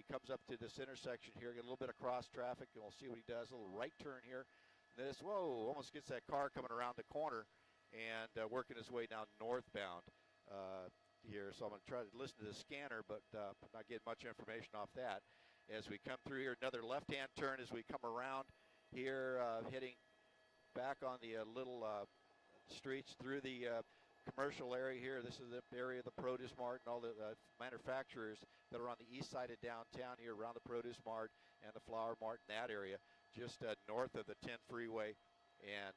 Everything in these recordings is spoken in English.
he comes up to this intersection here, get a little bit of cross traffic, and we'll see what he does. A little right turn here. This, whoa, almost gets that car coming around the corner and working his way down northbound here. So I'm going to try to listen to the scanner, but not get much information off that. As we come through here, another left-hand turn as we come around here, heading back on the little streets through the commercial area here. This is the area of the Produce Mart and all the manufacturers that are on the east side of downtown here around the Produce Mart and the Flower Mart in that area, just north of the 10 freeway. And,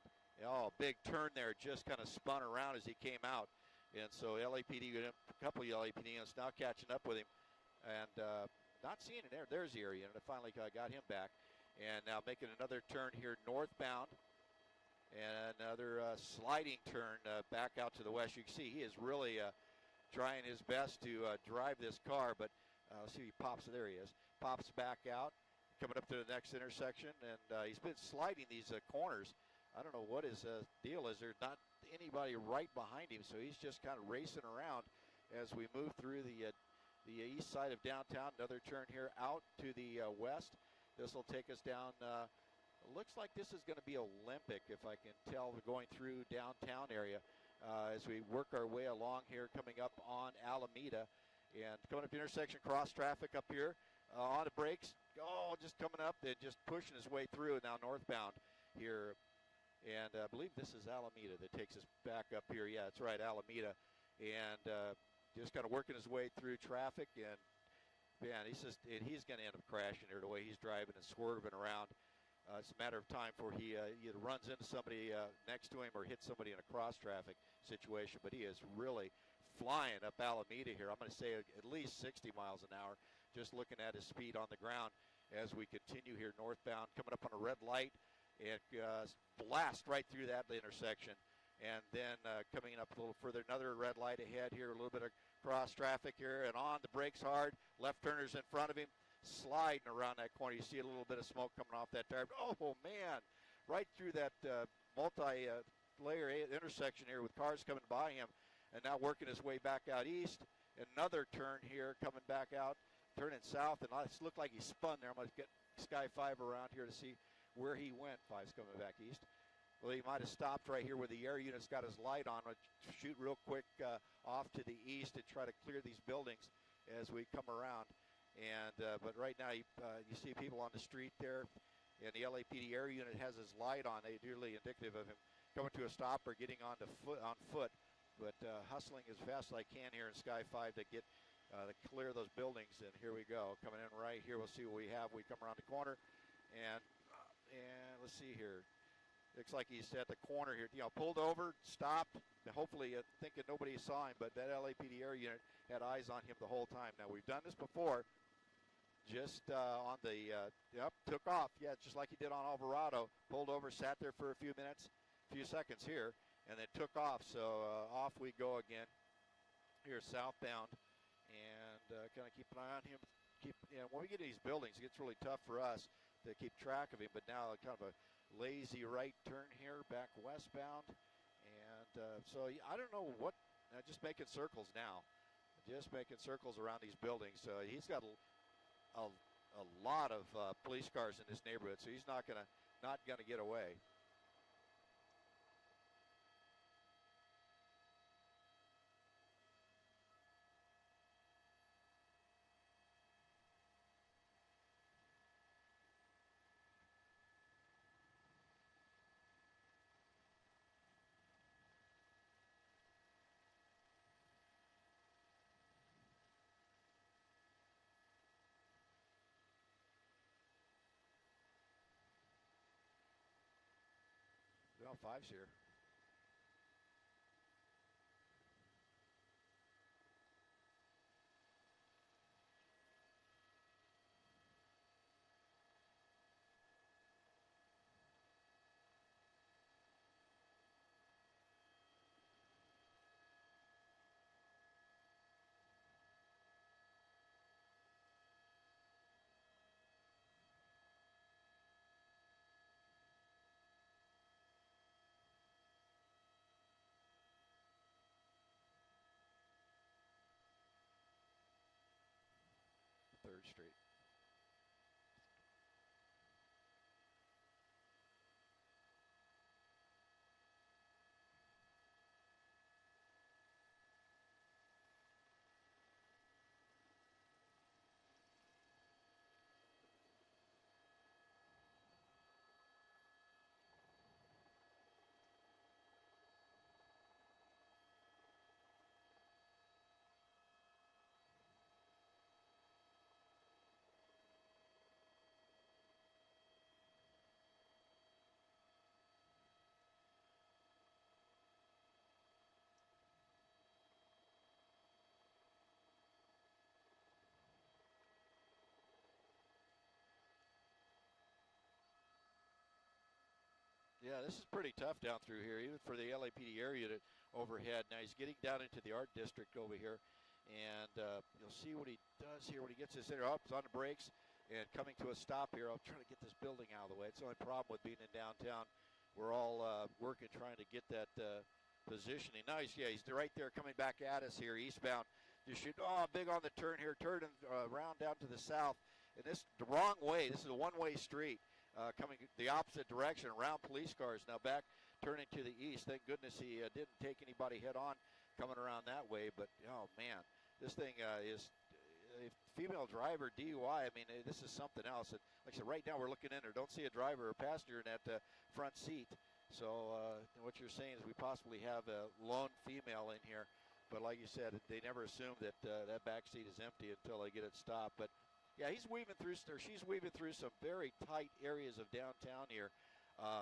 big turn there, just kind of spun around as he came out. And so LAPD, a couple of LAPD units now catching up with him and not seeing it there. There's the area, and I finally got him back. And now making another turn here northbound. And another sliding turn back out to the west. You can see he is really trying his best to drive this car, but let's see if he pops. There he is. Pops back out, coming up to the next intersection, and he's been sliding these corners. I don't know what his deal is. There's not anybody right behind him, so he's just kind of racing around as we move through the east side of downtown. Another turn here out to the west. This will take us down. Looks like this is going to be Olympic, if I can tell, going through downtown area as we work our way along here, coming up on Alameda. And coming up the intersection, cross traffic up here on the brakes. Just coming up and just pushing his way through now northbound here. And I believe this is Alameda that takes us back up here. Yeah, that's right, Alameda. And just kind of working his way through traffic. And, man, he's going to end up crashing here the way he's driving and swerving around. It's a matter of time before he either runs into somebody next to him or hits somebody in a cross-traffic situation. But he is really flying up Alameda here. I'm going to say at least 60 miles an hour, just looking at his speed on the ground as we continue here northbound, coming up on a red light, and blast right through that intersection. And then coming up a little further, another red light ahead here, a little bit of cross-traffic here, and on the brakes hard, left turners in front of him. Sliding around that corner. You see a little bit of smoke coming off that tire. Oh, man, right through that multi-layer intersection here with cars coming by him, and now working his way back out east. Another turn here coming back out, turning south, and it looked like he spun there. I'm going to get Sky 5 around here to see where he went. 5's coming back east. Well, he might have stopped right here where the air unit's got his light on. I'll shoot real quick off to the east and try to clear these buildings as we come around. And but right now you see people on the street there, and the LAPD air unit has his light on. They're really indicative of him coming to a stop or getting on foot. But hustling as fast as I can here in Sky 5 to get to clear those buildings. And here we go, coming in right here. We'll see what we have. We come around the corner, and let's see here. Looks like he's at the corner here. Pulled over, stopped. Hopefully thinking nobody saw him, but that LAPD air unit had eyes on him the whole time. Now, we've done this before. Just on the, took off. Yeah, just like he did on Alvarado. Pulled over, sat there for a few seconds here, and then took off. So off we go again here southbound. And kind of keep an eye on him. When we get to these buildings, it gets really tough for us to keep track of him. But now kind of a lazy right turn here back westbound. And so I don't know what, just making circles now. Just making circles around these buildings. So he's got a lot of police cars in this neighborhood, so he's not gonna get away. Well, 5's here. Third Street. Yeah, this is pretty tough down through here, even for the LAPD air unit overhead. Now he's getting down into the art district over here, and you'll see what he does here when he gets this in. Oh, it's on the brakes and coming to a stop here. I'm trying to get this building out of the way. It's the only problem with being in downtown. We're all working, trying to get that positioning. Nice, yeah, he's right there coming back at us here, eastbound. Just shoot, big on the turn here, turning around down to the south. And this the wrong way. This is a one-way street. Coming the opposite direction around police cars. Now back turning to the east. Thank goodness he didn't take anybody head on coming around that way. But, oh, man, this thing is female driver DUI. I mean, this is something else. And like I said, right now we're looking in there. Don't see a driver or passenger in that front seat. So what you're saying is we possibly have a lone female in here. But like you said, they never assume that that back seat is empty until they get it stopped. But yeah, he's weaving through, or she's weaving through some very tight areas of downtown here,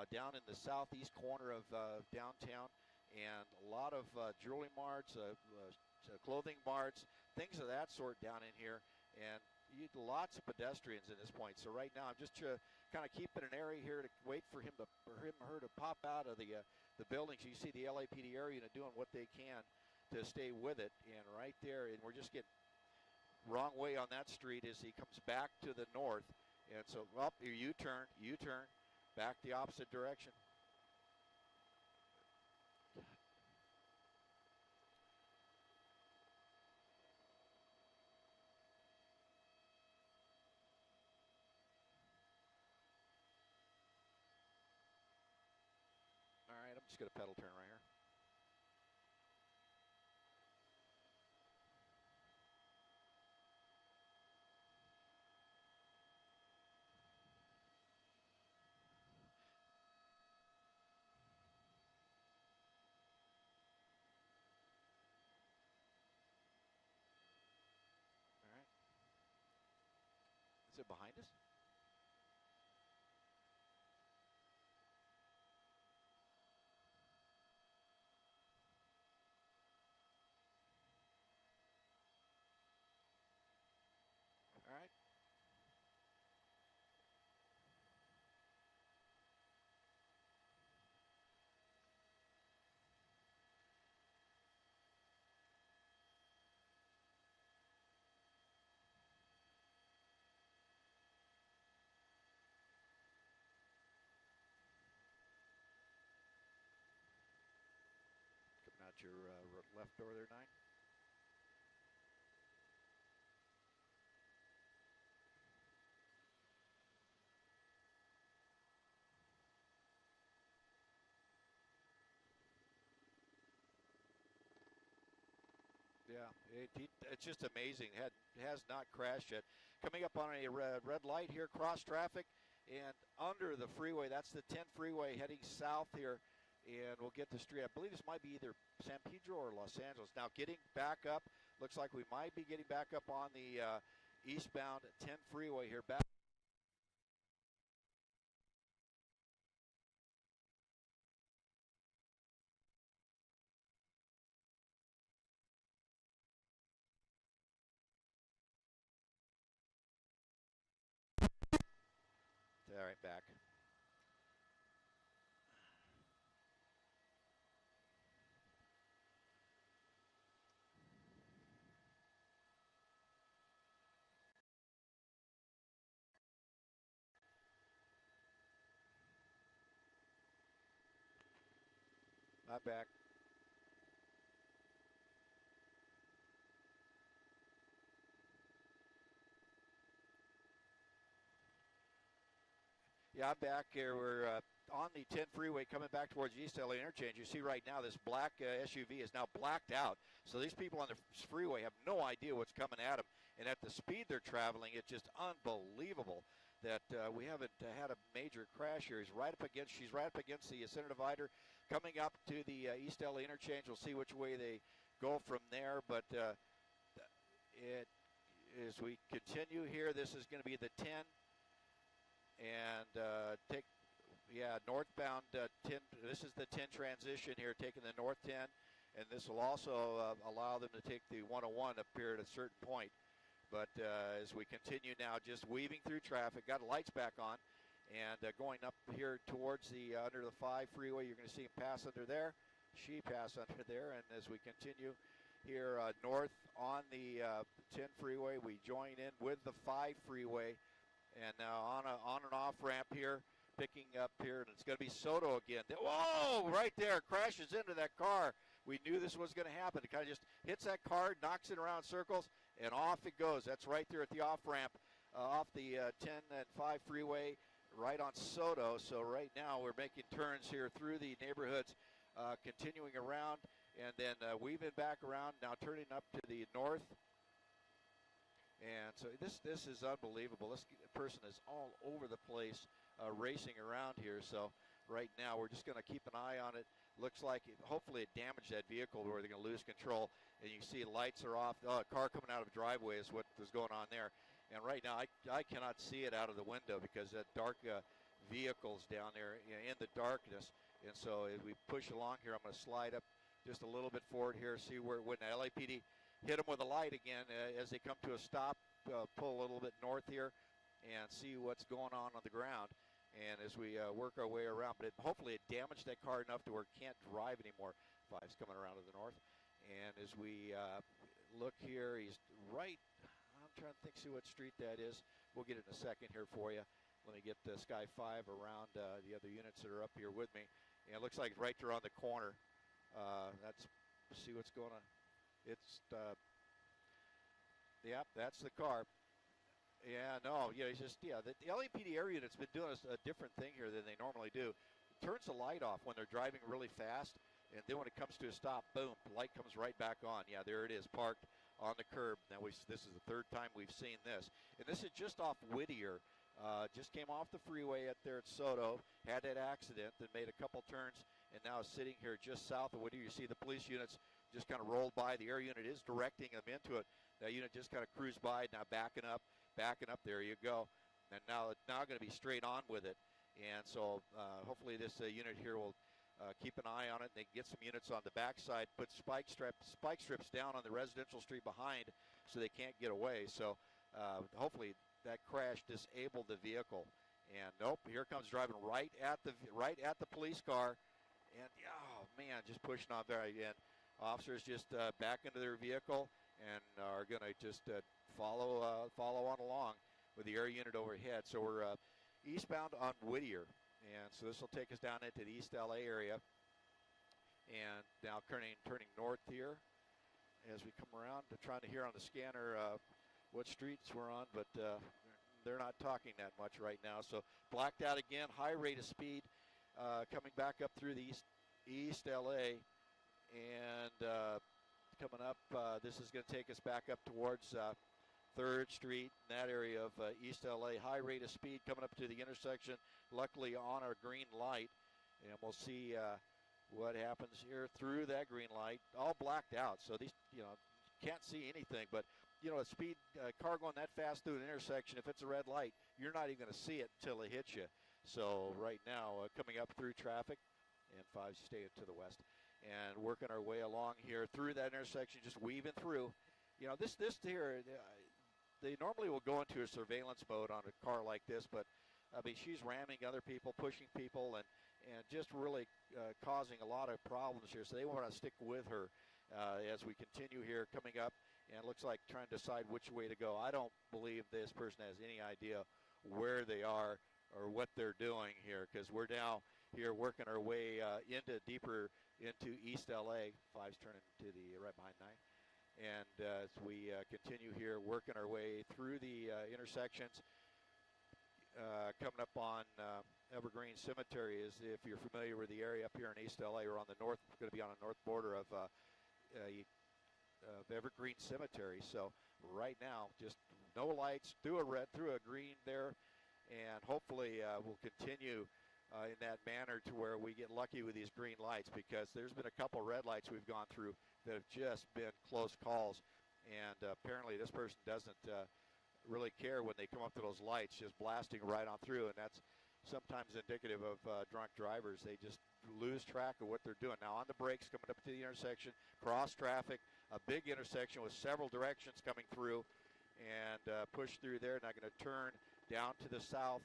down in the southeast corner of downtown, and a lot of jewelry marts, clothing marts, things of that sort down in here, and lots of pedestrians at this point. So right now, I'm just kind of keeping an area here to wait for him or her to pop out of the buildings. You see the LAPD area doing what they can to stay with it, and right there, and we're just getting wrong way on that street as he comes back to the north. And so, well, U-turn, back the opposite direction. All right, I'm just going to pedal turn right here. Is it behind us? All right. Coming out your left door there, 9. Yeah, it's just amazing. Has not crashed yet. Coming up on a red light here, cross traffic, and under the freeway. That's the 10 freeway heading south here, and we'll get the street. I believe this might be either San Pedro or Los Angeles. Now getting back up. Looks like we might be getting back up on the eastbound 10 freeway here. Back. All right, back. I'm back. Yeah, I'm back here. We're on the 10 freeway coming back towards East LA Interchange. You see right now this black SUV is now blacked out. So these people on the freeway have no idea what's coming at them. And at the speed they're traveling, it's just unbelievable that we haven't had a major crash here. She's right up against the center divider coming up to the East LA Interchange. We'll see which way they go from there. But as we continue here, this is going to be the 10. And northbound 10. This is the 10 transition here, taking the north 10, and this will also allow them to take the 101 up here at a certain point. But as we continue now, just weaving through traffic, got lights back on, And going up here towards the under the 5 freeway, you're going to see him pass under there. She passed under there. And as we continue here north on the 10 freeway, we join in with the 5 freeway. And now on and off ramp here, picking up here, and it's going to be Soto again. Whoa, right there, crashes into that car. We knew this was going to happen. It kind of just hits that car, knocks it around circles, and off it goes. That's right there at the off ramp, off the 10 and 5 freeway, right on Soto. So right now we're making turns here through the neighborhoods, continuing around, and then weaving back around, now turning up to the north. And so this is unbelievable. This person is all over the place racing around here. So right now we're just going to keep an eye on it. Looks like hopefully it damaged that vehicle where they're going to lose control. And you can see lights are off. A car coming out of a driveway is what was going on there. And right now I cannot see it out of the window because that dark vehicle's down there in the darkness. And so as we push along here, I'm going to slide up just a little bit forward here, see where when the LAPD hit them with a light again as they come to a stop, pull a little bit north here and see what's going on the ground. And as we work our way around, but hopefully it damaged that car enough to where it can't drive anymore. 5's coming around to the north. And as we look here, he's right, I'm trying to see what street that is. We'll get it in a second here for you. Let me get Sky 5 around the other units that are up here with me. And it looks like right there on the corner. Let's see what's going on. It's, yeah, that's the car. Yeah, no, yeah, it's just, yeah, the LAPD area unit's been doing a different thing here than they normally do. It turns the light off when they're driving really fast, and then when it comes to a stop, boom, the light comes right back on. Yeah, there it is, parked on the curb. Now, this is the 3rd time we've seen this. And this is just off Whittier. Just came off the freeway up there at Soto, had that accident, then made a couple turns, and now is sitting here just south of Whittier. You see the police units just kind of rolled by. The air unit is directing them into it. That unit just kind of cruised by, now backing up. There you go. And now it's going to be straight on with it. And so hopefully this unit here will keep an eye on it. They get some units on the backside, put spike strips down on the residential street behind so they can't get away. So hopefully that crash disabled the vehicle. And nope, here comes driving right at the police car. And oh man, just pushing on there again. Officers just back into their vehicle and are going to just follow on along with the air unit overhead. So we're eastbound on Whittier, and so this will take us down into the East LA area. And now turning north here as we come around, trying to hear on the scanner what streets we're on, but they're not talking that much right now. So blacked out again, high rate of speed coming back up through the East LA, and coming up, this is going to take us back up towards 3rd Street, in that area of East LA. High rate of speed coming up to the intersection, luckily on our green light. And we'll see what happens here through that green light, all blacked out. So these, can't see anything. But, a speed car going that fast through an intersection, if it's a red light, you're not even going to see it until it hits you. So right now, coming up through traffic, and 5's stay to the west. And working our way along here through that intersection, just weaving through. This here, they normally will go into a surveillance mode on a car like this, but I mean, she's ramming other people, pushing people, and just really causing a lot of problems here. So they want to stick with her as we continue here, coming up, and it looks like trying to decide which way to go. I don't believe this person has any idea where they are or what they're doing here, because we're now here working our way deeper into East LA. 5's turning to the right behind 9. And as we continue here, working our way through the intersections, coming up on Evergreen Cemetery, is if you're familiar with the area up here in East LA, or on the north, going to be on the north border of Evergreen Cemetery. So right now, just no lights, through a red, through a green there, and hopefully we'll continue in that manner to where we get lucky with these green lights, because there's been a couple red lights we've gone through that have just been close calls, and apparently this person doesn't really care when they come up to those lights, just blasting right on through, and that's sometimes indicative of drunk drivers. They just lose track of what they're doing. Now on the brakes, coming up to the intersection, cross traffic, a big intersection with several directions coming through, and push through there. Now going to turn down to the south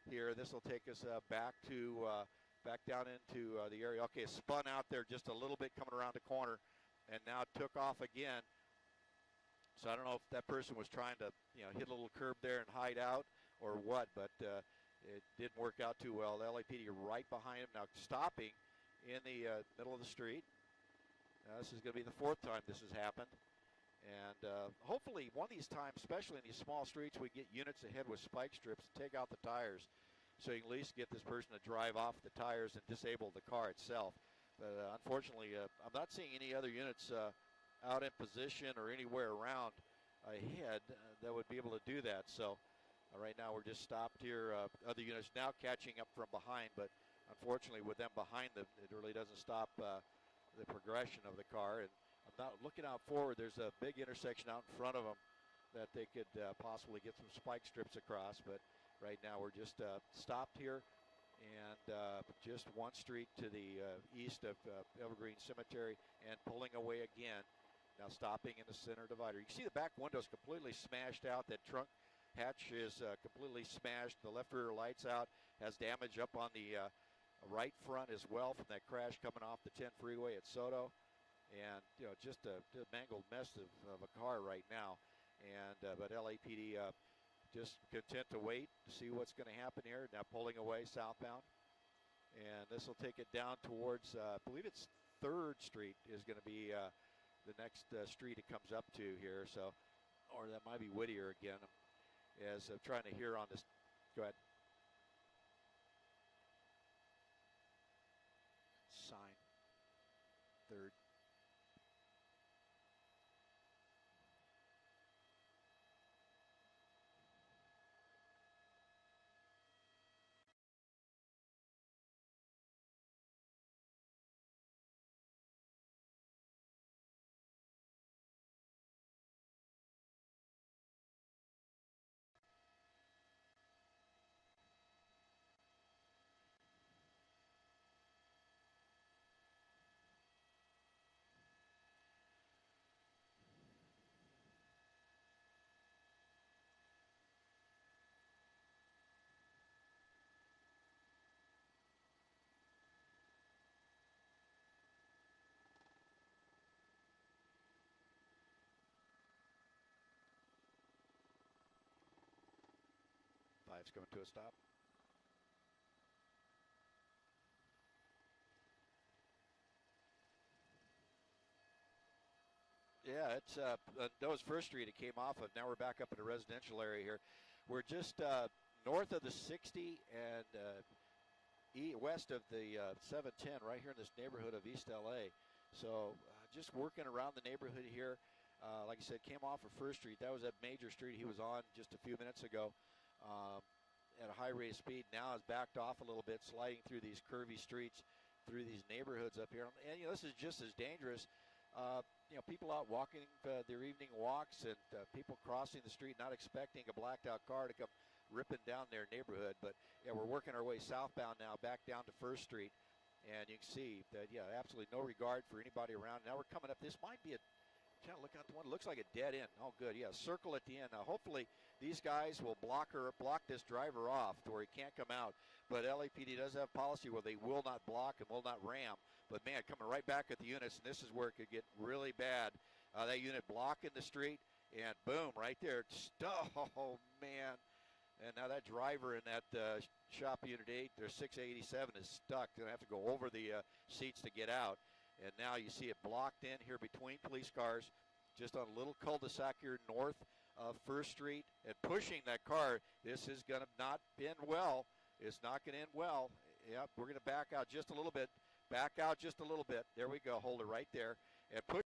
here. This will take us back down into the area. Okay, it spun out there just a little bit coming around the corner, and now took off again. So I don't know if that person was trying to, hit a little curb there and hide out or what, but it didn't work out too well. The LAPD right behind him now, stopping in the middle of the street. This is going to be the fourth time this has happened. And hopefully one of these times, especially in these small streets, we get units ahead with spike strips and take out the tires so you can at least get this person to drive off the tires and disable the car itself. But unfortunately, I'm not seeing any other units out in position or anywhere around ahead that would be able to do that. So right now we're just stopped here. Other units now catching up from behind, but unfortunately with them behind them, it really doesn't stop the progression of the car. And I'm not looking out forward. There's a big intersection out in front of them that they could possibly get some spike strips across, but right now we're just stopped here and just one street to the east of Evergreen Cemetery and pulling away again. Now stopping in the center divider. You can see the back window's completely smashed out. That trunk hatch is completely smashed. The left rear lights out. Has damage up on the right front as well from that crash coming off the 10 freeway at Soto. And, just a mangled mess of a car right now. And but LAPD just content to wait to see what's going to happen here. Now pulling away southbound. And this will take it down towards, I believe it's 3rd Street is going to be the next street it comes up to here. So, or that might be Whittier again, as I'm trying to hear on this. Go ahead. Sign 3rd. Five's coming to a stop. Yeah, it's that was 1st Street it came off of. Now we're back up in the residential area here. We're just north of the 60 and west of the 710, right here in this neighborhood of East LA. So just working around the neighborhood here. Like I said, came off of 1st Street. That was that major street he was on just a few minutes ago at a high rate of speed. Now is backed off a little bit, sliding through these curvy streets, through these neighborhoods up here. And, this is just as dangerous. People out walking their evening walks and people crossing the street not expecting a blacked out car to come ripping down their neighborhood. But, yeah, we're working our way southbound now back down to 1st Street. And you can see that, yeah, absolutely no regard for anybody around. Now we're coming up. This might be kind of look out the one. It looks like a dead end. Oh, good. Yeah, circle at the end. Now, hopefully these guys will block this driver off to where he can't come out. But LAPD does have policy where they will not block and will not ram. But, man, coming right back at the units, and this is where it could get really bad. That unit blocking the street, and boom, right there. Oh, man. And now that driver in that shop unit 8, their 687 is stuck. They're going to have to go over the seats to get out. And now you see it blocked in here between police cars, just on a little cul-de-sac here north of 1st Street, and pushing that car. This is going to not end well. It's not going to end well. Yep, we're going to back out just a little bit. Back out just a little bit. There we go. Hold it right there. And push.